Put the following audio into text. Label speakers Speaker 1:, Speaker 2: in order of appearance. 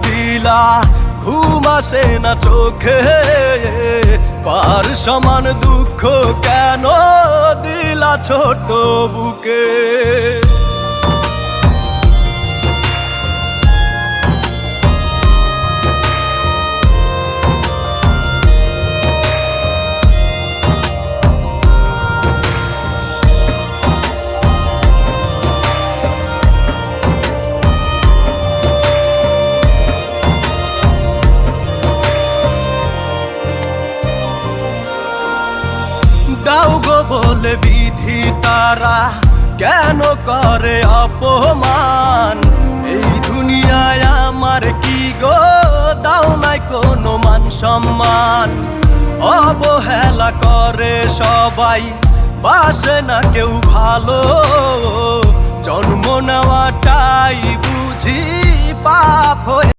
Speaker 1: দিলা ঘুম আসে না চোখে, পার সমান দুঃখ কেন দিলা ছোট বুকে। দাও গো বলে বিধি তারা কেন করে অপমান, এই দুনিয়ায় আমার কি গো দাও নাই কোনো মান সম্মান। অবহেলা করে সবাই বাসে না কেউ ভালো, জন্ম নেওয়াটাই বুঝি পাপ হয়ে